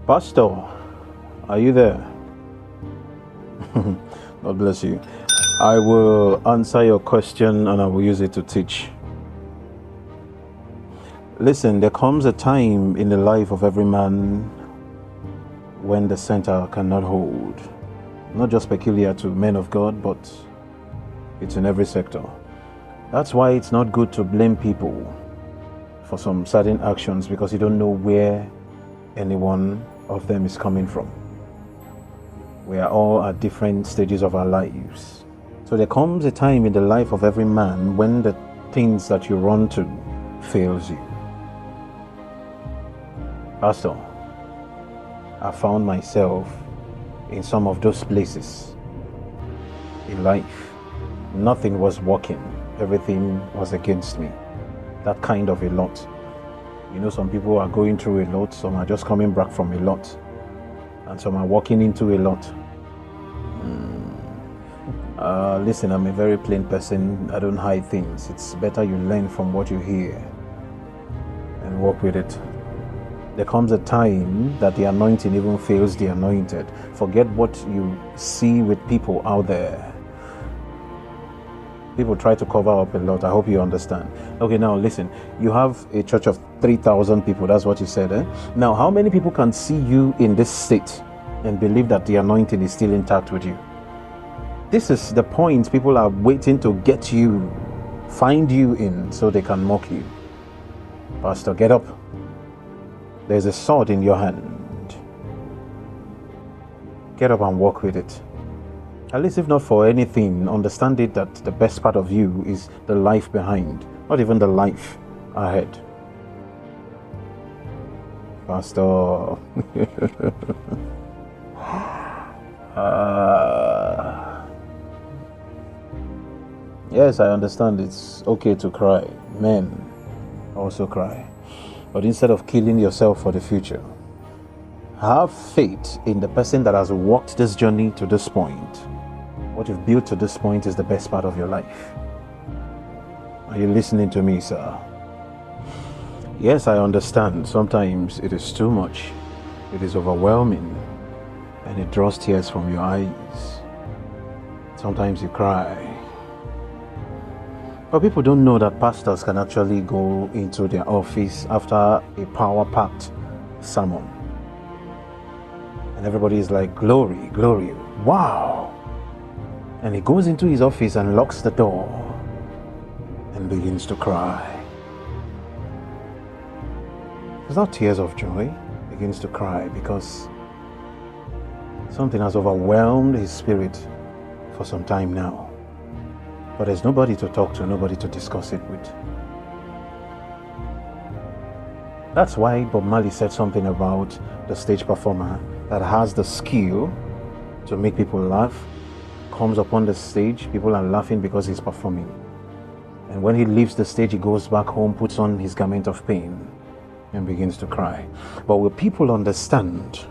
Pastor, are you there? God bless you. I will answer your question and I will use it to teach. Listen, there comes a time in the life of every man when the center cannot hold. Not just peculiar to men of God, but it's in every sector. That's why it's not good to blame people for some certain actions, because you don't know where any one of them is coming from. We are all at different stages of our lives. So there comes a time in the life of every man when the things that you run to fails you. Pastor, I found myself in some of those places in life. Nothing was working. Everything was against me. That kind of a lot. You know, some people are going through a lot. Some are just coming back from a lot. And some are walking into a lot. Listen, I'm a very plain person. I don't hide things. It's better you learn from what you hear and work with it. There comes a time that the anointing even fails the anointed. Forget what you see with people out there. People try to cover up a lot. I hope you understand. Okay, now listen. You have a church of 3,000 people. That's what you said, eh? Now, how many people can see you in this state and believe that the anointing is still intact with you? This is the point people are waiting to get you, find you in, so they can mock you. Pastor, get up. There's a sword in your hand. Get up and walk with it. At least if not for anything, understand it that the best part of you is the life behind, not even the life ahead. Pastor. Yes, I understand it's okay to cry. Men also cry. But instead of killing yourself for the future, have faith in the person that has walked this journey to this point. What you've built to this point is the best part of your life. Are you listening to me, sir? Yes, I understand. Sometimes it is too much. It is overwhelming. And it draws tears from your eyes. Sometimes you cry. But people don't know that pastors can actually go into their office after a power-packed sermon. And everybody is like, glory, glory, wow. And he goes into his office and locks the door and begins to cry. It's not tears of joy, he begins to cry because something has overwhelmed his spirit for some time now. But there's nobody to talk to, nobody to discuss it with. That's why Bob Marley said something about the stage performer that has the skill to make people laugh, comes upon the stage, people are laughing because he's performing. And when he leaves the stage, he goes back home, puts on his garment of pain, and begins to cry. But will people understand?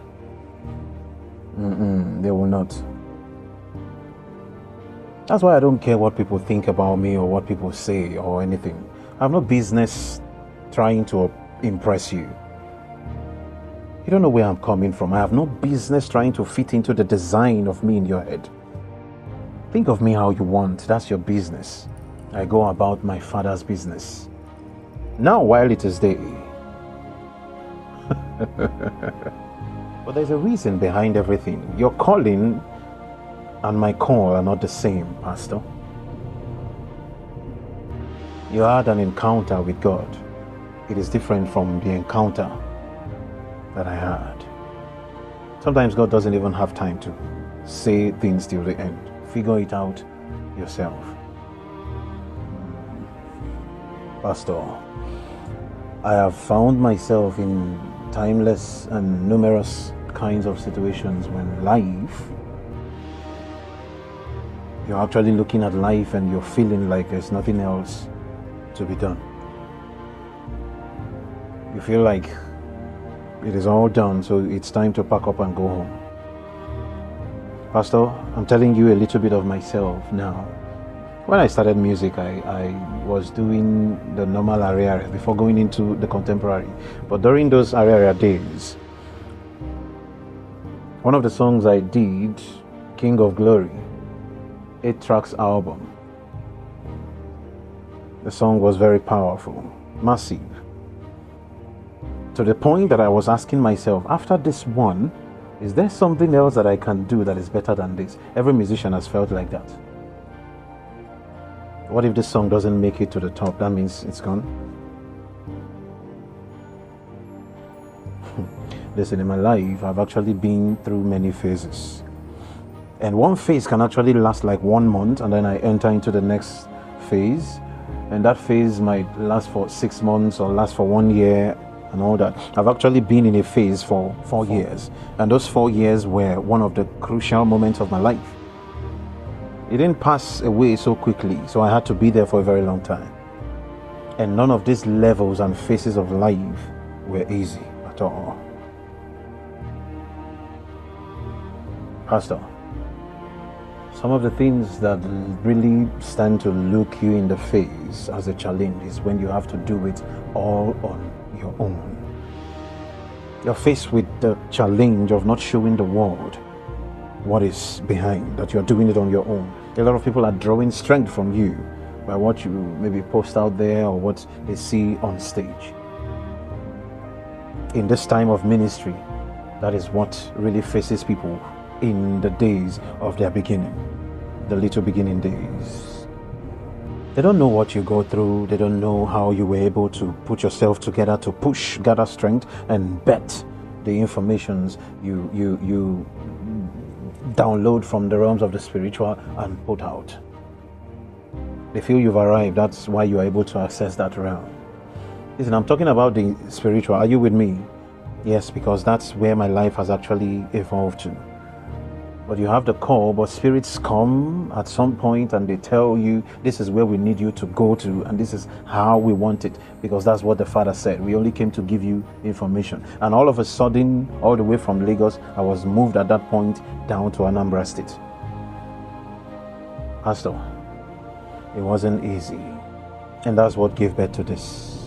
They will not. That's why I don't care what people think about me or what people say or anything. I have no business trying to impress you. You don't know where I'm coming from. I have no business trying to fit into the design of me in your head. Think of me how you want. That's your business. I go about my Father's business. Now, while it is day. But there's a reason behind everything. Your calling and my call are not the same, Pastor. You had an encounter with God. It is different from the encounter that I had. Sometimes God doesn't even have time to say things till the end. Figure it out yourself. Pastor, I have found myself in timeless and numerous kinds of situations when life, you're actually looking at life and you're feeling like there's nothing else to be done. You feel like it is all done, so it's time to pack up and go home. Pastor, I'm telling you a little bit of myself now. When I started music, I was doing the normal area before going into the contemporary. But during those area days, One of the songs I did, King of Glory, 8 tracks album. The song was very powerful, massive. To the point that I was asking myself, after this one, is there something else that I can do that is better than this? Every musician has felt like that. What if this song doesn't make it to the top? That means it's gone. Listen, in my life, I've actually been through many phases. And one phase can actually last like 1 month, and then I enter into the next phase. And that phase might last for 6 months or last for 1 year and all that. I've actually been in a phase for 4 years. And those 4 years were one of the crucial moments of my life. It didn't pass away so quickly, so I had to be there for a very long time. And none of these levels and phases of life were easy at all. Pastor, some of the things that really stand to look you in the face as a challenge is when you have to do it all on your own. You're faced with the challenge of not showing the world what is behind, that you're doing it on your own. A lot of people are drawing strength from you by what you maybe post out there or what they see on stage. In this time of ministry, that is what really faces people in the days of their beginning, the little beginning days. They don't know what you go through. They don't know how you were able to put yourself together to push, gather strength, and bet the informations you download from the realms of the spiritual and put out. They feel you've arrived. That's why you are able to access that realm. Listen, I'm talking about the spiritual. Are you with me? Yes, because that's where my life has actually evolved to. But you have the call, but spirits come at some point and they tell you, this is where we need you to go to, and this is how we want it, because that's what the Father said. We only came to give you information. And all of a sudden, all the way from Lagos, I was moved at that point down to Anambra State. Pastor, it wasn't easy. And that's what gave birth to this.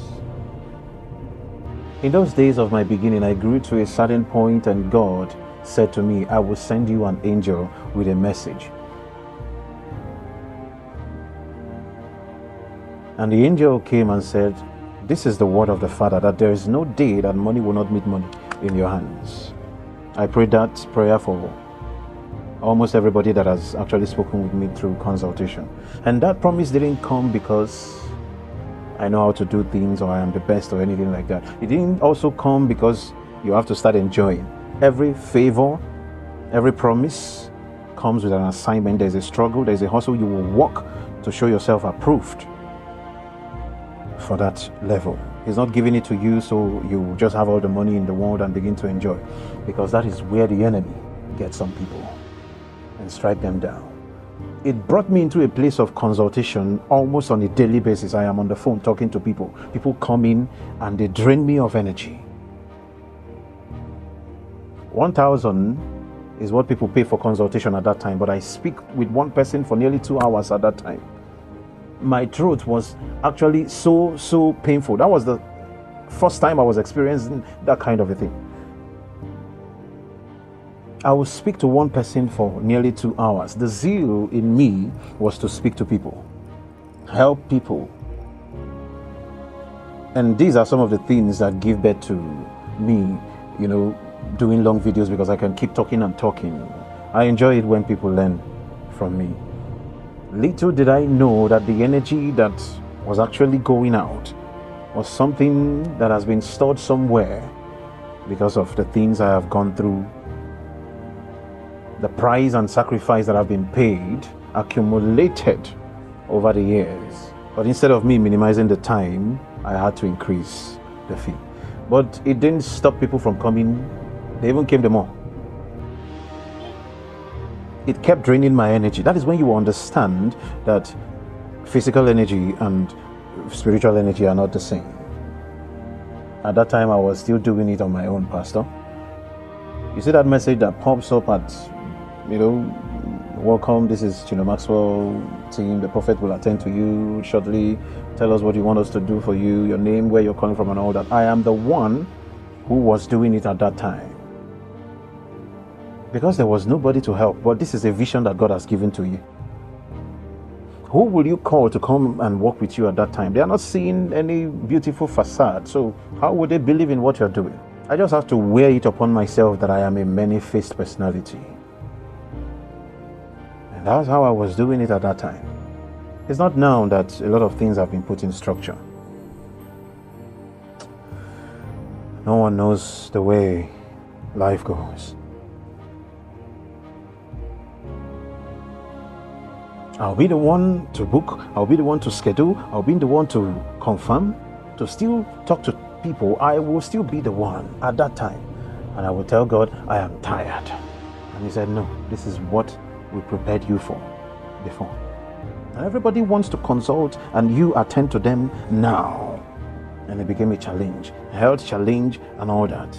In those days of my beginning, I grew to a certain point, and God said to me, I will send you an angel with a message. And the angel came and said, this is the word of the Father, that there is no day that money will not meet money in your hands. I prayed that prayer for almost everybody that has actually spoken with me through consultation. And that promise didn't come because I know how to do things or I am the best or anything like that. It didn't also come because you have to start enjoying. Every favor, every promise comes with an assignment. There's a struggle, there's a hustle. You will walk to show yourself approved for that level. He's not giving it to you so you just have all the money in the world and begin to enjoy, because that is where the enemy gets some people and strike them down. It brought me into a place of consultation almost on a daily basis. I am on the phone talking to people. People come in and they drain me of energy. 1,000 is what people pay for consultation at that time, but I speak with one person for nearly 2 hours at that time. My throat was actually so painful. That was the first time I was experiencing that kind of a thing. I would speak to one person for nearly 2 hours. The zeal in me was to speak to people, help people. And these are some of the things that give birth to me, doing long videos, because I can keep talking and talking. I enjoy it when people learn from me. Little did I know that the energy that was actually going out was something that has been stored somewhere because of the things I have gone through, the price and sacrifice that have been paid, accumulated over the years. But instead of me minimizing the time, I had to increase the fee. But it didn't stop people from coming. They even came the more. It kept draining my energy. That is when you understand that physical energy and spiritual energy are not the same. At that time, I was still doing it on my own, Pastor. You see that message that pops up at, welcome, this is Chino Maxwell team. The prophet will attend to you shortly. Tell us what you want us to do for you, your name, where you're coming from, and all that. I am the one who was doing it at that time. Because there was nobody to help. But this is a vision that God has given to you. Who will you call to come and walk with you at that time? They are not seeing any beautiful facade. So how would they believe in what you're doing? I just have to wear it upon myself that I am a many-faced personality. And that's how I was doing it at that time. It's not now that a lot of things have been put in structure. No one knows the way life goes. I'll be the one to book, I'll be the one to schedule, I'll be the one to confirm, to still talk to people. I will still be the one at that time. And I will tell God, I am tired. And He said, no, this is what we prepared you for before. And everybody wants to consult and you attend to them now. And it became a challenge, a health challenge and all that.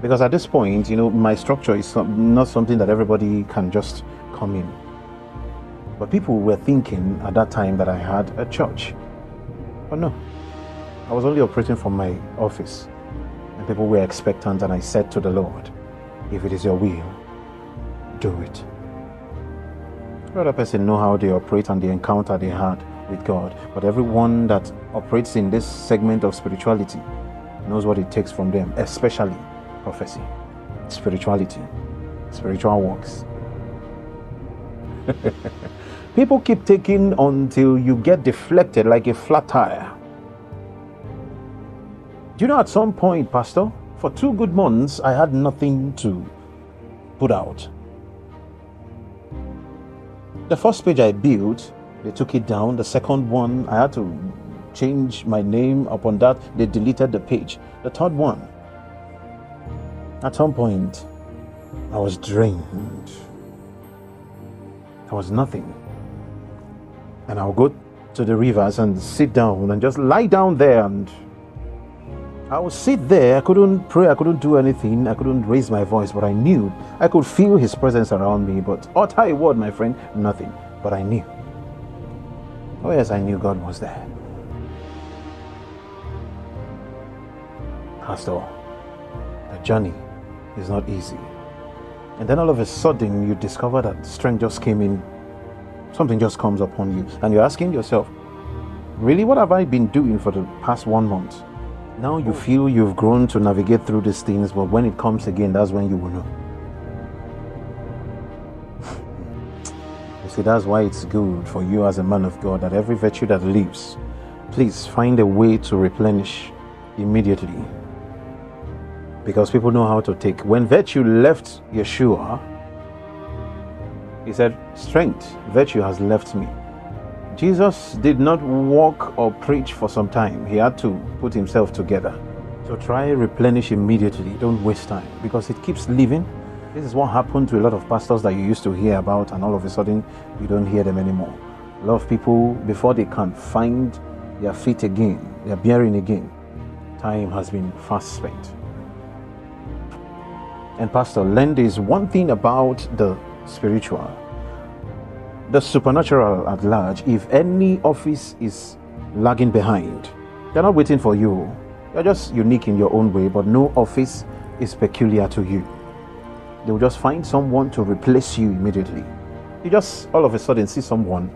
Because at this point, my structure is not something that everybody can just come in. But people were thinking at that time that I had a church. But no, I was only operating from my office. And people were expectant, and I said to the Lord, if it is your will, do it. The other person know how they operate and the encounter they had with God. But everyone that operates in this segment of spirituality knows what it takes from them, especially prophecy, spirituality, spiritual works. People keep taking until you get deflected like a flat tire. Do you know, at some point, Pastor, for 2 good months, I had nothing to put out. The first page I built, they took it down. The second one, I had to change my name upon that. They deleted the page. The third one, at some point, I was drained. There was nothing. And I'll go to the rivers and sit down and just lie down there, and I would sit there. I couldn't pray, I couldn't do anything, I couldn't raise my voice, but I knew I could feel His presence around me. But utter a word, my friend, nothing. But I knew. Oh yes, I knew God was there. Pastor, the journey is not easy. And then all of a sudden you discover that strength just came in. Something just comes upon you. And you're asking yourself, really, what have I been doing for the past 1 month? Now you feel you've grown to navigate through these things, but when it comes again, that's when you will know. You see, that's why it's good for you as a man of God that every virtue that leaves, please find a way to replenish immediately. Because people know how to take. When virtue left Yeshua, He said, strength, virtue has left me. Jesus did not walk or preach for some time. He had to put Himself together. So try replenish immediately. Don't waste time, because it keeps leaving. This is what happened to a lot of pastors that you used to hear about, and all of a sudden you don't hear them anymore. A lot of people, before they can find their feet again, their bearing again, time has been fast spent. And Pastor, learn this one thing about the spiritual, the supernatural at large. If any office is lagging behind, they're not waiting for you. You're just unique in your own way, but no office is peculiar to you. They will just find someone to replace you immediately. You just all of a sudden see someone,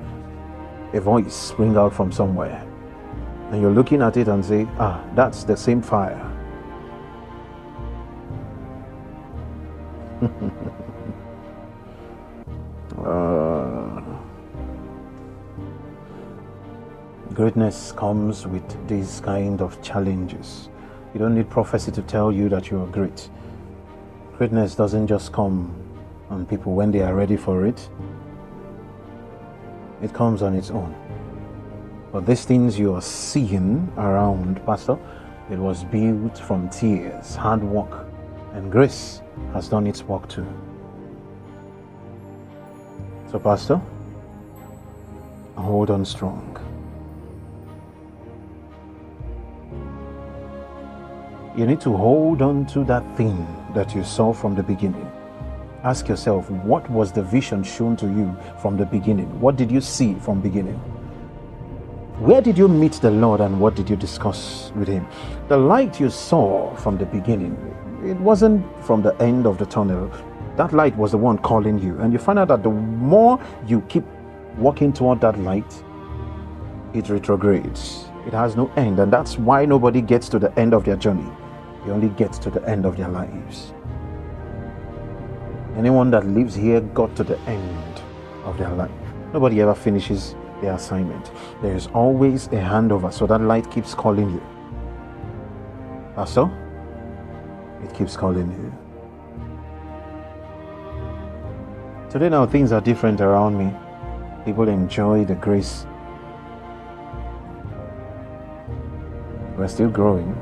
a voice spring out from somewhere, and you're looking at it and say, that's the same fire. Greatness comes with these kind of challenges. You don't need prophecy to tell you that you are great. Greatness doesn't just come on people when they are ready for it. It comes on its own. But these things you are seeing around, Pastor, it was built from tears, hard work, and grace has done its work too. So, Pastor, hold on strong. You need to hold on to that thing that you saw from the beginning. Ask yourself, what was the vision shown to you from the beginning? What did you see from beginning? Where did you meet the Lord and what did you discuss with Him? The light you saw from the beginning, It wasn't from the end of the tunnel. That light was the one calling you. And you find out that the more you keep walking toward that light, it retrogrades. It has no end. And that's why nobody gets to the end of their journey. They only get to the end of their lives. Anyone that lives here got to the end of their life. Nobody ever finishes their assignment. There is always a handover, so that light keeps calling you. Pastor, it keeps calling you. Today now things are different around me. People enjoy the grace. We're still growing.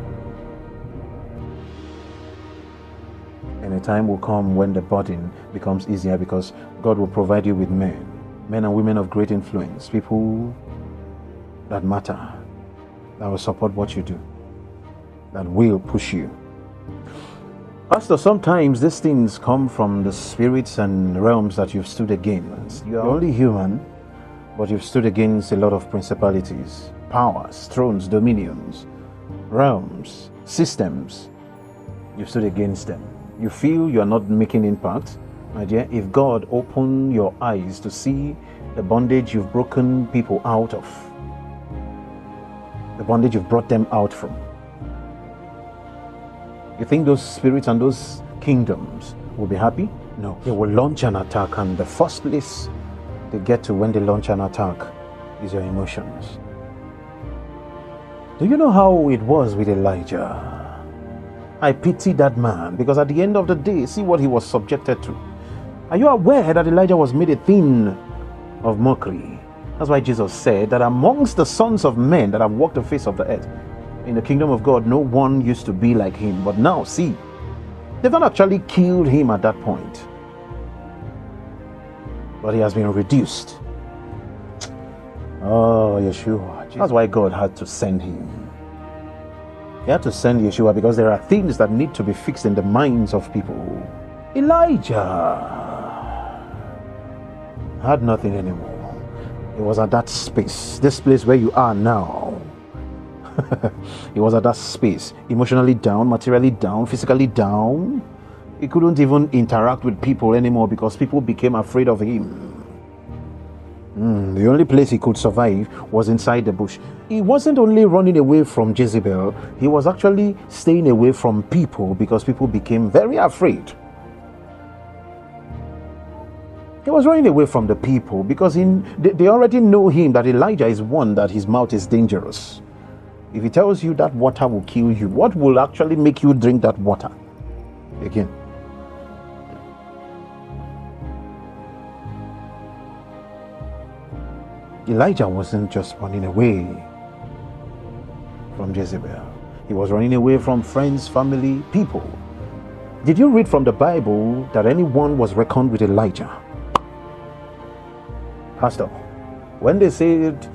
And a time will come when the burden becomes easier, because God will provide you with men and women of great influence, people that matter, that will support what you do, that will push you. Pastor, sometimes these things come from the spirits and realms that you've stood against. You're only human, but you've stood against a lot of principalities, powers, thrones, dominions, realms, systems. You've stood against them. You feel you are not making impact. My dear, if God opened your eyes to see the bondage you've broken people out of, the bondage you've brought them out from, you think those spirits and those kingdoms will be happy? No. They will launch an attack, and the first place they get to when they launch an attack is your emotions. Do you know how it was with Elijah? I pity that man, because at the end of the day, see what he was subjected to. Are you aware that Elijah was made a thing of mockery? That's why Jesus said that amongst the sons of men that have walked the face of the earth, in the kingdom of God, no one used to be like him. But now, see, they've not actually killed him at that point, but he has been reduced. Oh, Yeshua. That's why God had to send him. He had to send Yeshua because there are things that need to be fixed in the minds of people. Elijah had nothing anymore. He was at that space, this place where you are now. He was at that space, emotionally down, materially down, physically down. He couldn't even interact with people anymore because people became afraid of him. The only place he could survive was inside the bush. He wasn't only running away from Jezebel, he was actually staying away from people because people became very afraid. He was running away from the people because they already know him, that Elijah is one that his mouth is dangerous. If he tells you that water will kill you, what will actually make you drink that water? Again. Elijah wasn't just running away from Jezebel. He was running away from friends, family, people. Did you read from the Bible that anyone was reckoned with Elijah? Pastor, when they said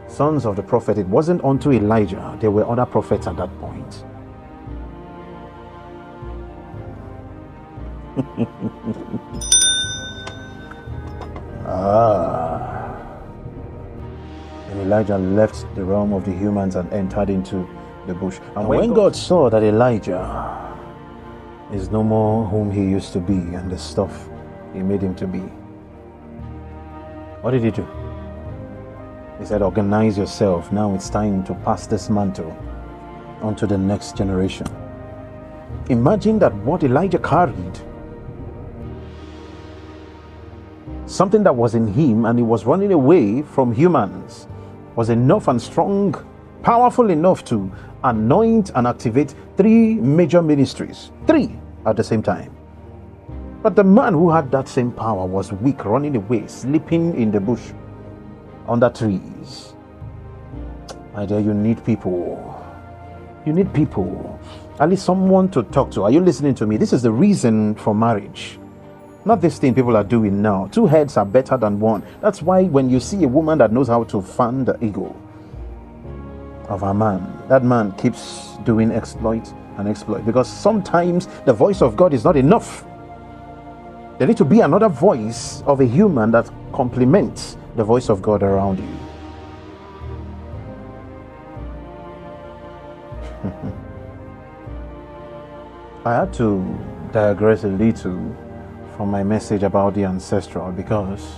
sons of the prophet, it wasn't unto Elijah. There were other prophets at that point. And Elijah left the realm of the humans and entered into the bush. And when God saw that Elijah is no more whom he used to be and the stuff he made him to be, what did he do? He said, organize yourself. Now it's time to pass this mantle on to the next generation. Imagine that what Elijah carried, something that was in him and he was running away from humans, was enough and strong, powerful enough to anoint and activate 3 major ministries. 3 at the same time. But the man who had that same power was weak, running away, sleeping in the bush, under trees. My dear, you need people. You need people. At least someone to talk to. Are you listening to me? This is the reason for marriage. Not this thing people are doing now. 2 heads are better than 1. That's why when you see a woman that knows how to fan the ego of a man, that man keeps doing exploit and exploit. Because sometimes the voice of God is not enough. There needs to be another voice of a human that complements the voice of God around you. I had to digress a little from my message about the ancestral because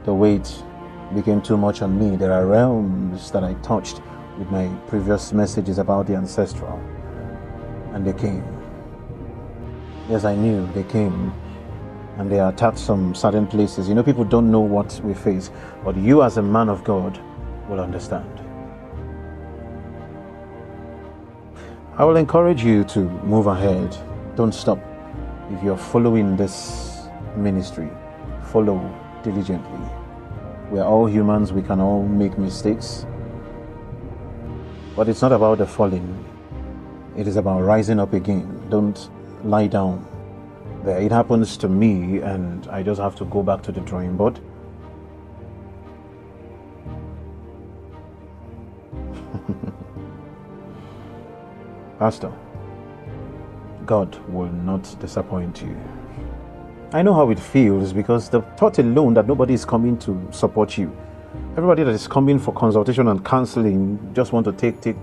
the weight became too much on me. There are realms that I touched with my previous messages about the ancestral, and they came. Yes, I knew they came, and they attacked some certain places. You know, people don't know what we face, but you as a man of God will understand. I will encourage you to move ahead. Don't stop. If you're following this ministry, follow diligently. We are all humans. We can all make mistakes. But it's not about the falling. It is about rising up again. Don't lie down there. It happens to me, and I just have to go back to the drawing board. Pastor, God will not disappoint you. I know how it feels because the thought alone that nobody is coming to support you. Everybody that is coming for consultation and counseling just want to take. They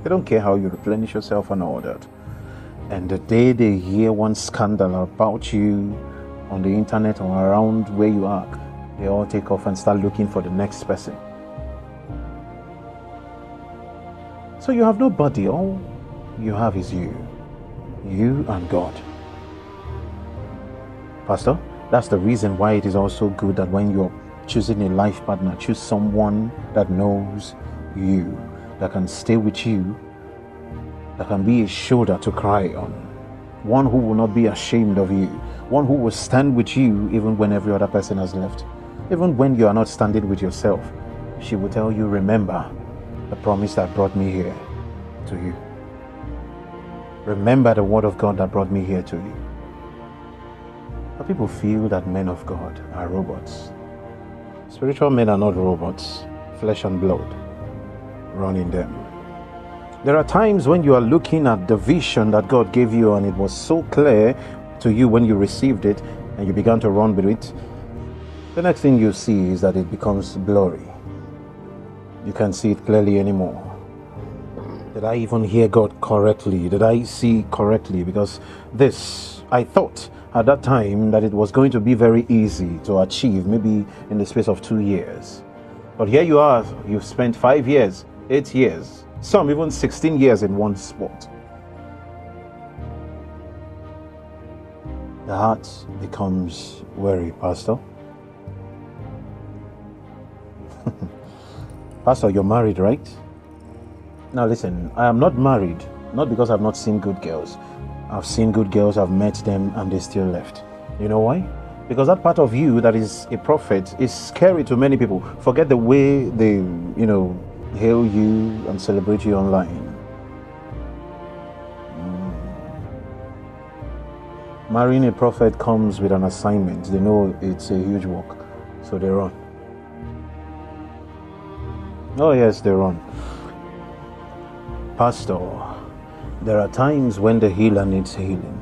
don't care how you replenish yourself and all that. And the day they hear one scandal about you on the internet or around where you are, they all take off and start looking for the next person. So you have nobody. All you have is you and God. Pastor, that's the reason why it is also good that when you're choosing a life partner, choose someone that knows you, that can stay with you, that can be a shoulder to cry on, one who will not be ashamed of you, one who will stand with you even when every other person has left. Even when you are not standing with yourself, she will tell you, remember the promise that brought me here to you. Remember the word of God that brought me here to you. But people feel that men of God are robots. Spiritual men are not robots. Flesh and blood run in them. There are times when you are looking at the vision that God gave you and it was so clear to you when you received it and you began to run with it. The next thing you see is that it becomes blurry. You can't see it clearly anymore. Did I even hear God correctly? Did I see correctly? Because this, I thought at that time that it was going to be very easy to achieve, maybe in the space of 2 years. But here you are, you've spent 5 years, 8 years, some even 16 years in one spot. The heart becomes weary, Pastor. Pastor, you're married, right? Now listen, I am not married, not because I've not seen good girls. I've seen good girls, I've met them, and they still left. You know why? Because that part of you that is a prophet is scary to many people. Forget the way they, hail you and celebrate you online. Marrying a prophet comes with an assignment. They know it's a huge work, so they run. Oh yes, they run. Pastor, there are times when the healer needs healing,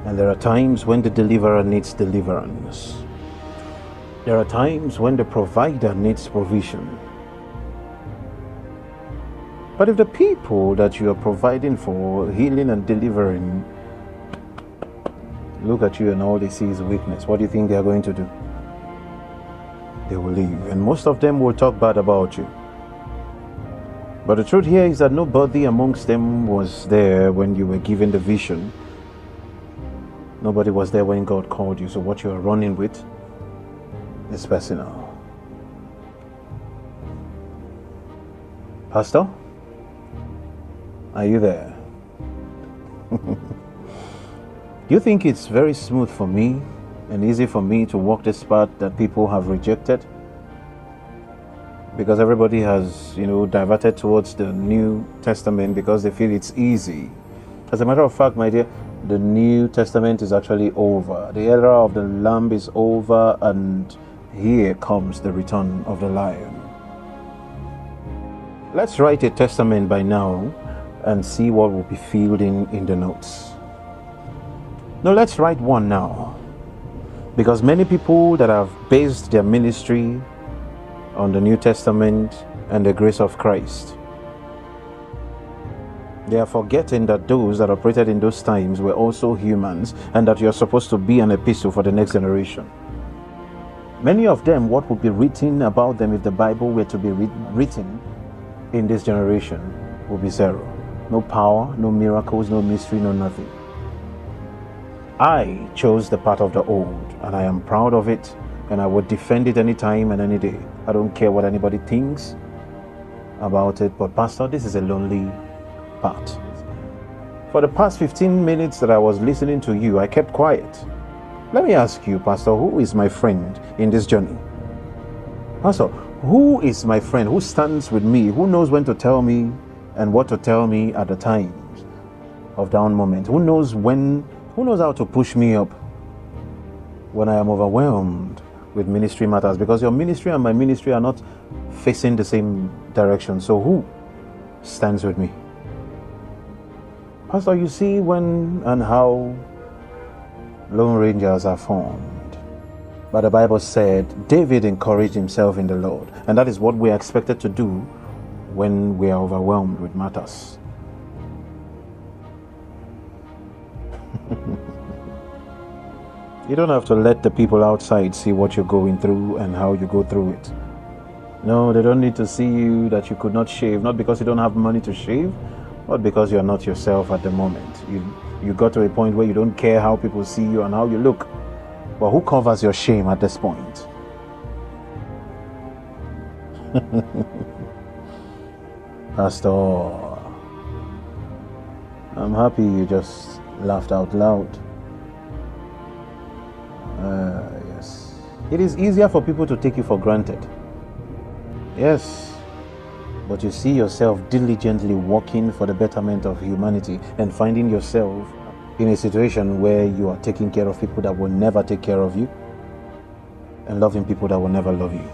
and there are times when the deliverer needs deliverance. There are times when the provider needs provision. But if the people that you are providing for, healing and delivering, look at you and all they see is weakness, what do you think they are going to do? They will leave, and most of them will talk bad about you. But the truth here is that nobody amongst them was there when you were given the vision. Nobody was there when God called you. So what you are running with is personal. Pastor, are you there? Do you think it's very smooth for me and easy for me to walk this path that people have rejected? Because everybody has, diverted towards the New Testament because they feel it's easy. As a matter of fact, my dear, the New Testament is actually over. The era of the Lamb is over, and here comes the return of the Lion. Let's write a testament by now and see what will be filled in the notes. No, let's write one now. Because many people that have based their ministry on the New Testament and the grace of Christ, They are forgetting that those that operated in those times were also humans, and that you're supposed to be an epistle for the next generation. Many of them, what would be written about them if the Bible were to be written in this generation will be zero. No power, no miracles, no mystery, no nothing. I chose the path of the old, and I am proud of it, and I would defend it any time and any day. I don't care what anybody thinks about it, but Pastor, this is a lonely path. For the past 15 minutes that I was listening to you, I kept quiet. Let me ask you, Pastor, who is my friend in this journey? Pastor, who is my friend? Who stands with me? Who knows when to tell me and what to tell me at the times of down moment? Who knows how to push me up when I am overwhelmed with ministry matters? Because your ministry and my ministry are not facing the same direction. So who stands with me? Pastor, you see when and how Lone Rangers are formed. But the Bible said David encouraged himself in the Lord. And that is what we are expected to do when we are overwhelmed with matters. You don't have to let the people outside see what you're going through and how you go through it. No, they don't need to see you that you could not shave, not because you don't have money to shave, but because you're not yourself at the moment. You got to a point where you don't care how people see you and how you look. But who covers your shame at this point? Pastor, I'm happy you just laughed out loud. Yes. It is easier for people to take you for granted. Yes. But you see yourself diligently working for the betterment of humanity and finding yourself in a situation where you are taking care of people that will never take care of you and loving people that will never love you.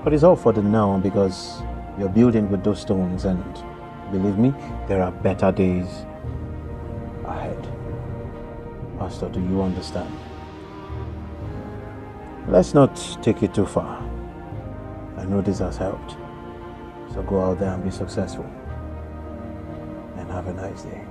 But it's all for the now, because you're building with those stones, and believe me, there are better days ahead. Pastor, do you understand? Let's not take it too far. I know this has helped. So go out there and be successful. And have a nice day.